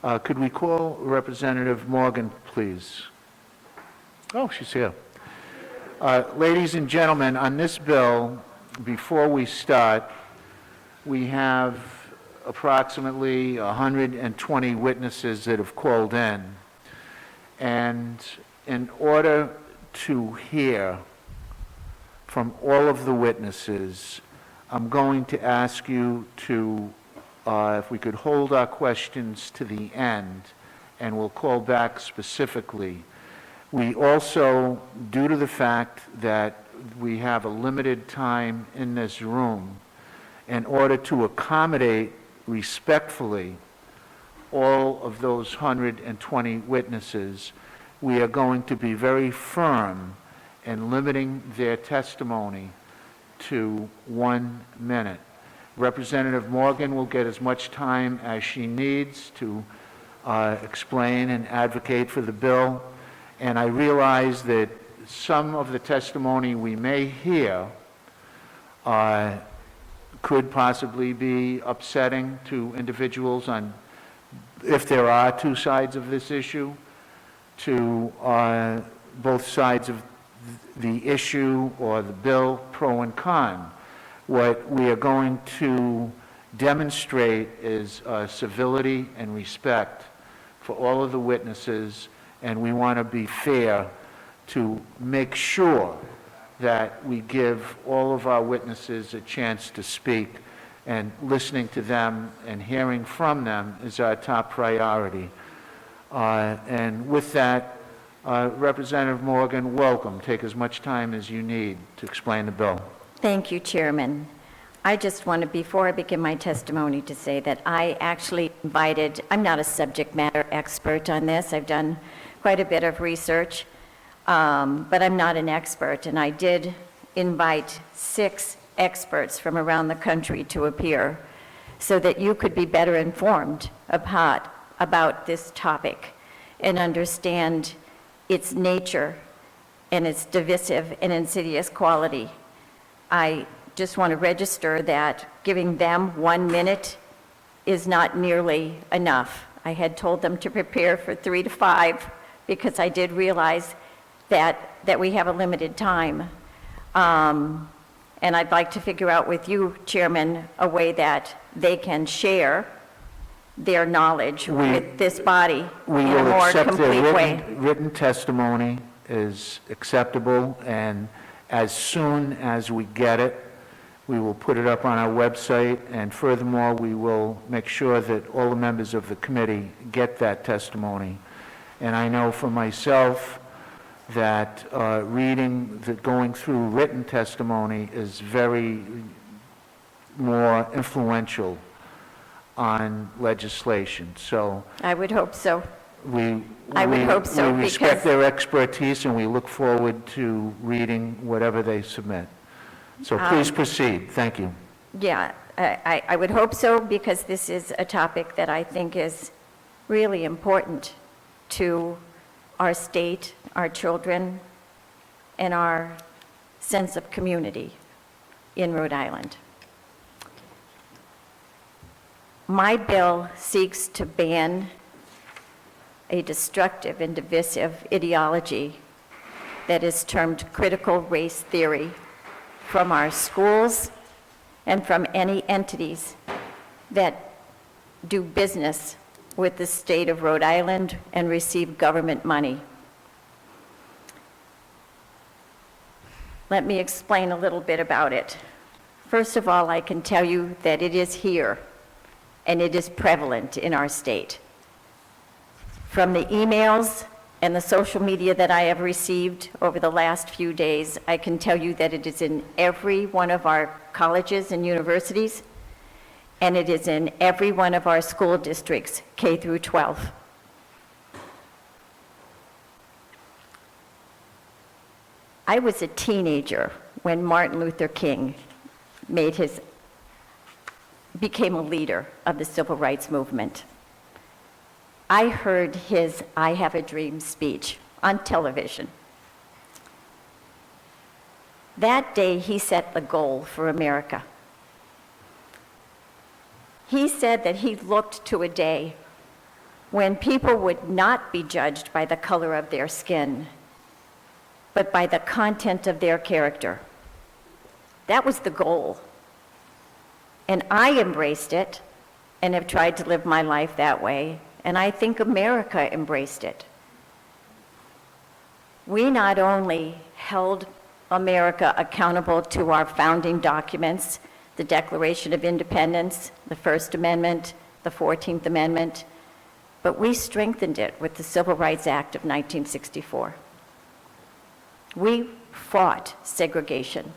Could we call Representative Morgan, please? Oh, she's here. Ladies and gentlemen, on this bill, before we start, we have approximately 120 witnesses that have called in. And in order to hear from all of the witnesses, I'm going to ask you to, if we could hold our questions to the end, and we'll call back specifically. We also, due to the fact that we have a limited time in this room, in order to accommodate respectfully all of those 120 witnesses, we are going to be very firm in limiting their testimony to 1 minute. Representative Morgan will get as much time as she needs to explain and advocate for the bill. And I realize that some of the testimony we may hear could possibly be upsetting to individuals on, if there are two sides of this issue, to both sides of the issue or the bill, pro and con. What we are going to demonstrate is civility and respect for all of the witnesses, and we want to be fair to make sure that we give all of our witnesses a chance to speak, and listening to them and hearing from them is our top priority. And with that, Representative Morgan, welcome. Take as much time as you need to explain the bill. Thank you, Chairman. I just want to, before I begin my testimony, to say that I actually invited, I'm not a subject matter expert on this. I've done quite a bit of research, but I'm not an expert, and I did invite 6 experts from around the country to appear so that you could be better informed about this topic and understand its nature and its divisive and insidious quality. I just want to register that giving them 1 minute is not nearly enough. I had told them to prepare for 3 to 5 because I did realize that we have a limited time. And I'd like to figure out with you, Chairman, a way that they can share their knowledge with this body in a more complete way. Written testimony is acceptable, and as soon as we get it, we will put it up on our website, and furthermore, we will make sure that all the members of the committee get that testimony. And I know for myself that going through written testimony is very more influential on legislation. So I would hope so. We respect because their expertise, and we look forward to reading whatever they submit. So please proceed. Thank you. Yeah, I would hope so, because this is a topic that I think is really important to our state, our children, and our sense of community in Rhode Island. My bill seeks to ban a destructive and divisive ideology that is termed critical race theory from our schools and from any entities that do business with the state of Rhode Island and receive government money. Let me explain a little bit about it. First of all, I can tell you that it is here and it is prevalent in our state. From the emails and the social media that I have received over the last few days, I can tell you that it is in every one of our colleges and universities, and it is in every one of our school districts, K through 12. I was a teenager when Martin Luther King became a leader of the civil rights movement. I heard his "I Have a Dream" speech on television. That day, he set the goal for America. He said that he looked to a day when people would not be judged by the color of their skin, but by the content of their character. That was the goal. And I embraced it and have tried to live my life that way, and I think America embraced it. We not only held America accountable to our founding documents, the Declaration of Independence, the First Amendment, the 14th Amendment, but we strengthened it with the Civil Rights Act of 1964. We fought segregation,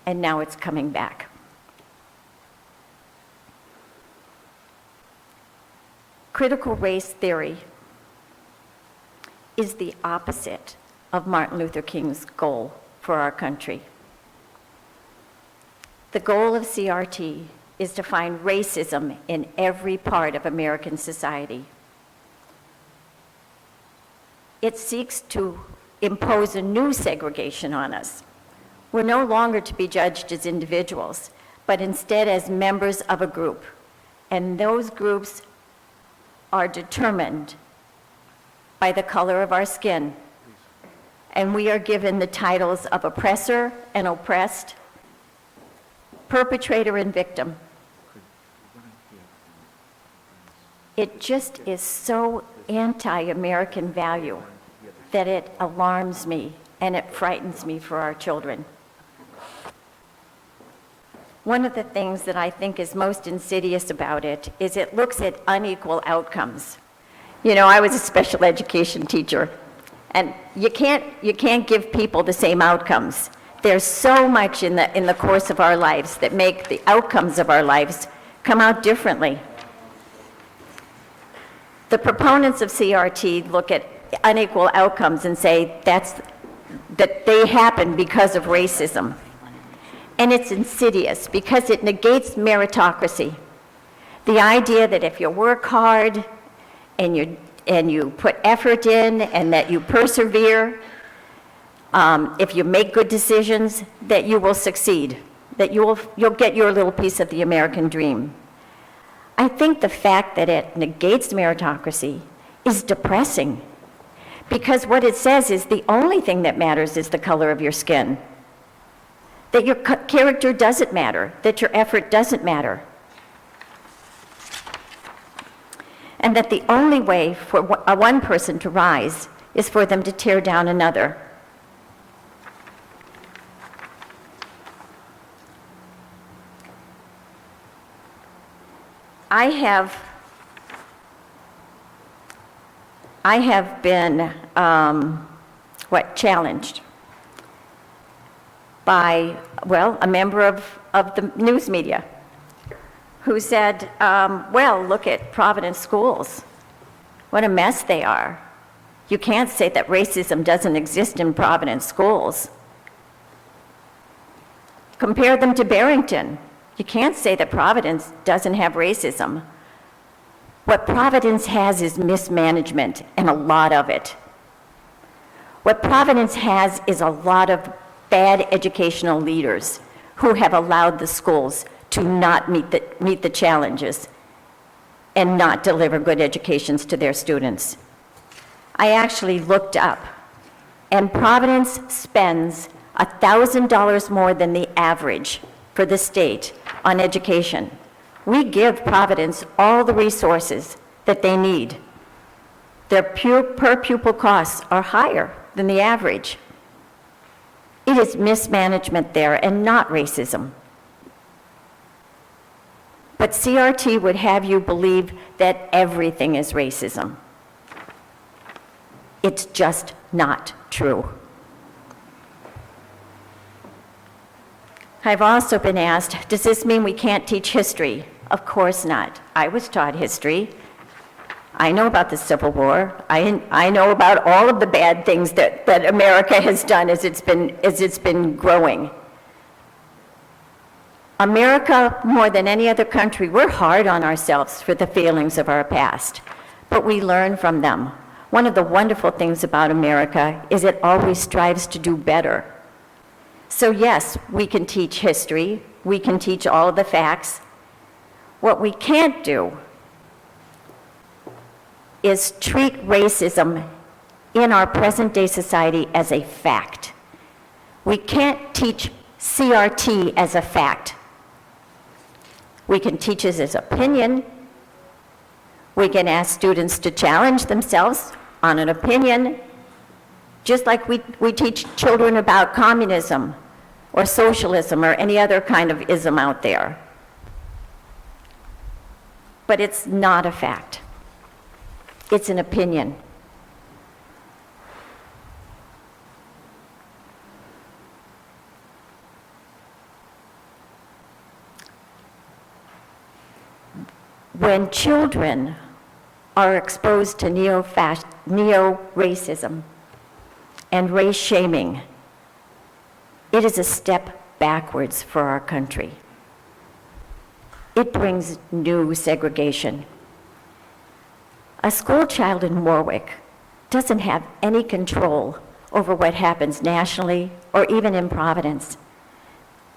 and now it's coming back. Critical race theory is the opposite of Martin Luther King's goal for our country. The goal of CRT is to find racism in every part of American society. It seeks to impose a new segregation on us. We're no longer to be judged as individuals, but instead as members of a group. And those groups are determined by the color of our skin. And we are given the titles of oppressor and oppressed, perpetrator and victim. It just is so anti-American value that it alarms me and it frightens me for our children. One of the things that I think is most insidious about it is it looks at unequal outcomes. You know, I was a special education teacher, and you can't give people the same outcomes. There's so much in the course of our lives that make the outcomes of our lives come out differently. The proponents of CRT look at unequal outcomes and say that they happen because of racism. And it's insidious because it negates meritocracy. The idea that if you work hard and you put effort in and that you persevere, if you make good decisions, that you will succeed, that you'll get your little piece of the American dream. I think the fact that it negates meritocracy is depressing, because what it says is the only thing that matters is the color of your skin. That your character doesn't matter, that your effort doesn't matter. And that the only way for one person to rise is for them to tear down another. I have been, challenged by, a member of the news media who said, look at Providence schools. What a mess they are. You can't say that racism doesn't exist in Providence schools. Compare them to Barrington. You can't say that Providence doesn't have racism. What Providence has is mismanagement, and a lot of it. What Providence has is a lot of bad educational leaders who have allowed the schools to not meet the challenges and not deliver good educations to their students. I actually looked up, and Providence spends $1,000 more than the average for the state on education. We give Providence all the resources that they need. Their per pupil costs are higher than the average. It is mismanagement there and not racism. But CRT would have you believe that everything is racism. It's just not true. I've also been asked, does this mean we can't teach history? Of course not. I was taught history. I know about the Civil War. I know about all of the bad things that America has done as it's been growing. America, more than any other country, we're hard on ourselves for the failings of our past, but we learn from them. One of the wonderful things about America is it always strives to do better. So yes, we can teach history, we can teach all of the facts. What we can't do is treat racism in our present-day society as a fact. We can't teach CRT as a fact. We can teach it as opinion. We can ask students to challenge themselves on an opinion, just like we teach children about communism or socialism or any other kind of ism out there. But it's not a fact. It's an opinion. When children are exposed to neo-racism and race shaming, it is a step backwards for our country. It brings new segregation. A school child in Warwick doesn't have any control over what happens nationally or even in Providence.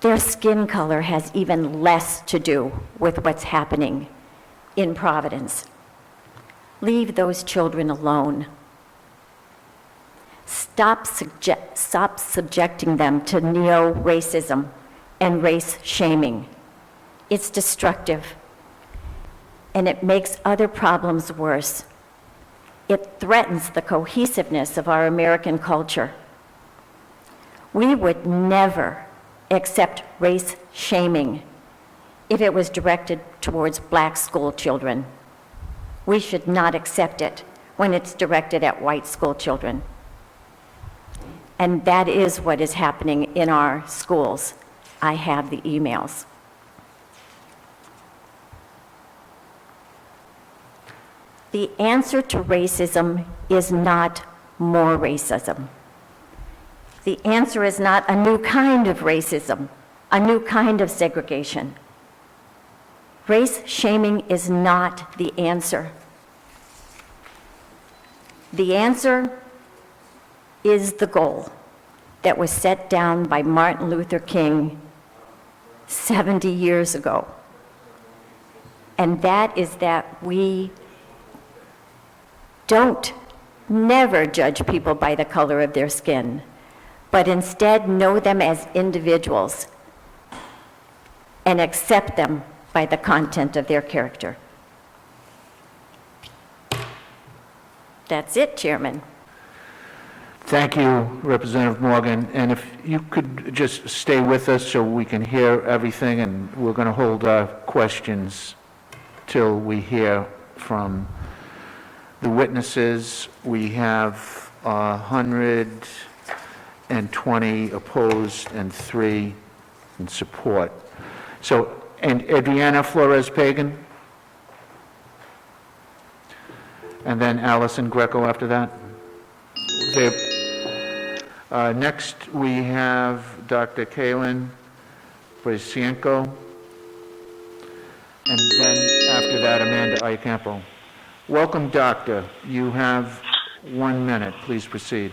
Their skin color has even less to do with what's happening in Providence. Leave those children alone. Stop subjecting them to neo-racism and race shaming. It's destructive, and it makes other problems worse. It threatens the cohesiveness of our American culture. We would never accept race shaming if it was directed towards black school children. We should not accept it when it's directed at white school children. And that is what is happening in our schools. I have the emails. The answer to racism is not more racism. The answer is not a new kind of racism, a new kind of segregation. Race shaming is not the answer. The answer is the goal that was set down by Martin Luther King 70 years ago. And that is that we don't never judge people by the color of their skin, but instead know them as individuals and accept them by the content of their character. That's it, Chairman. Thank you, Representative Morgan. And if you could just stay with us so we can hear everything, and we're going to hold our questions till we hear from the witnesses. We have 120 opposed and 3 in support. So, and Adriana Flores-Pagan? And then Allison Greco after that? Next, we have Dr. Kaylin Brasienko, and then after that, Amanda Iacampo. Welcome, Doctor. You have 1 minute. Please proceed.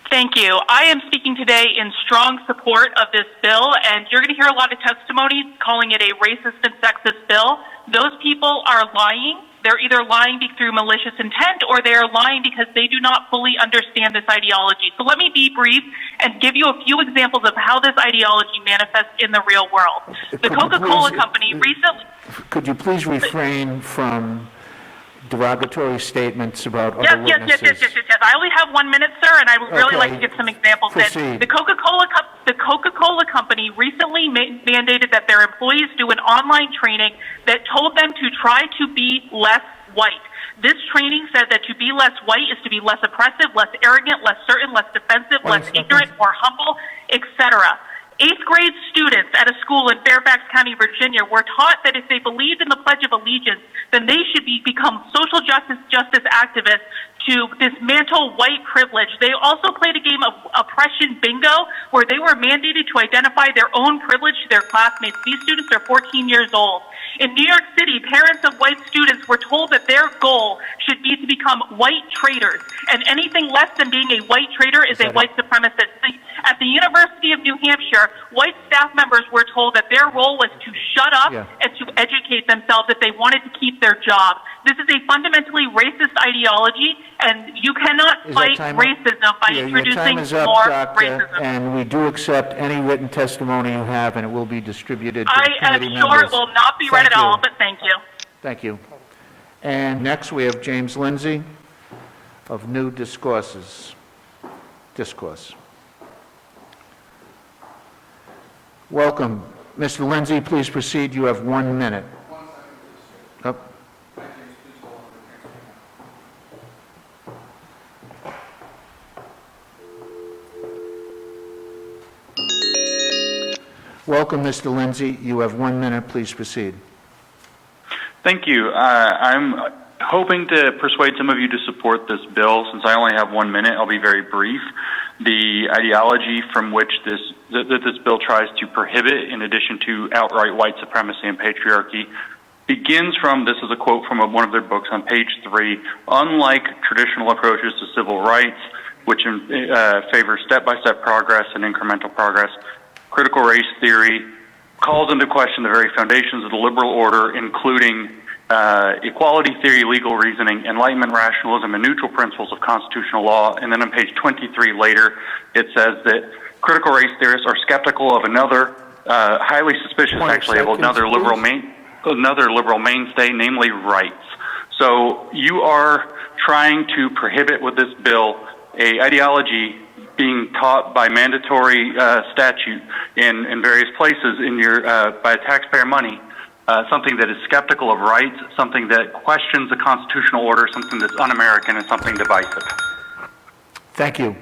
Thank you. I am speaking today in strong support of this bill, and you're going to hear a lot of testimony calling it a racist and sexist bill. Those people are lying. They're either lying through malicious intent, or they are lying because they do not fully understand this ideology. So let me be brief and give you a few examples of how this ideology manifests in the real world. The Coca-Cola Company recently... Could you please refrain from derogatory statements about other witnesses? Yes. I only have 1 minute, sir, and I would really like to give some examples. Proceed. The Coca-Cola Company recently mandated that their employees do an online training that told them to try to be less white. This training said that to be less white is to be less oppressive, less arrogant, less certain, less defensive, less ignorant, more humble, etc. 8th grade students at a school in Fairfax County, Virginia, were taught that if they believed in the Pledge of Allegiance, then they should become social justice activists to dismantle white privilege. They also played a game of oppression bingo, where they were mandated to identify their own privilege to their classmates. These students are 14 years old. In New York City, parents of white students were told that their goal should be to become white traitors, and anything less than being a white traitor is a white supremacist. At the University of New Hampshire, white staff members were told that their role was to shut up and to educate themselves if they wanted to keep their job. This is a fundamentally racist ideology, and you cannot Is that fight time up? racism by Yeah, your introducing time is up, more Doctor, racism. and we do accept any written testimony you have, and it will be distributed to I the am committee sure members. it will not be read Thank at all, you. but thank you. Thank you. And next, we have James Lindsay of New Discourse. Welcome. Mr. Lindsay, please proceed. You have 1 minute. Oh. Welcome, Mr. Lindsay. You have 1 minute. Please proceed. Thank you. I'm hoping to persuade some of you to support this bill. Since I only have 1 minute, I'll be very brief. The ideology from which this bill tries to prohibit, in addition to outright white supremacy and patriarchy, begins from, this is a quote from one of their books on page 3, unlike traditional approaches to civil rights, which favor step-by-step progress and incremental progress, critical race theory calls into question the very foundations of the liberal order, including equality theory, legal reasoning, enlightenment rationalism, and neutral principles of constitutional law. And then on page 23 later, it says that critical race theorists are skeptical of another, highly suspicious 20 actually, of another seconds, liberal mainstay, namely rights. So you are trying to prohibit with this bill a ideology being taught by mandatory statute in various places in your by taxpayer money, something that is skeptical of rights, something that questions the constitutional order, something that's un-American, and something divisive. Thank you.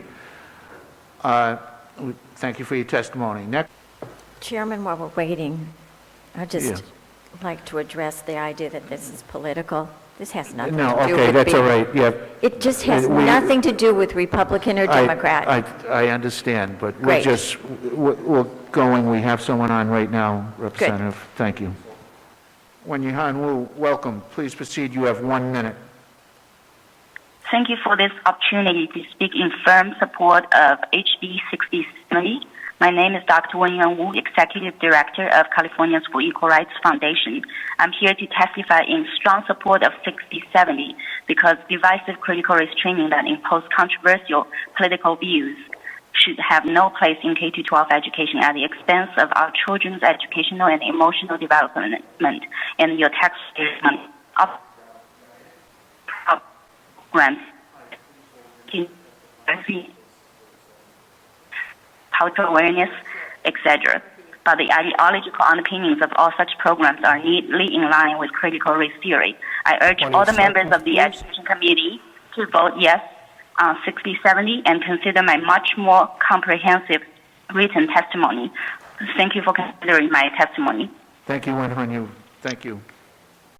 Thank you for your testimony. Next. Chairman, while we're waiting, I'd just Yeah. like to address the idea that this is political. This has nothing No, to do okay, with that's all being- right, yeah. It just has We- nothing to do with Republican or Democrat. I understand, but we're Great. just, we're going, we have someone on right now, Representative. Thank you. Wenyi-Han Wu, welcome. Please proceed. You have 1 minute. Thank you for this opportunity to speak in firm support of HB 6070. My name is Dr. Wenyan Wu, Executive Director of Californians for Equal Rights Foundation. I'm here to testify in strong support of 6070 because divisive critical race training that impose controversial political views should have no place in K-12 education at the expense of our children's educational and emotional development and your taxpayers' money. Grants in cultural awareness, etc. But the ideological underpinnings of all such programs are neatly in line with critical race theory. I urge all the members of the Education Committee to vote yes on 6070 and consider my much more comprehensive written testimony. Thank you for considering my testimony. Thank you, Wenyi-Han Wu. Thank you.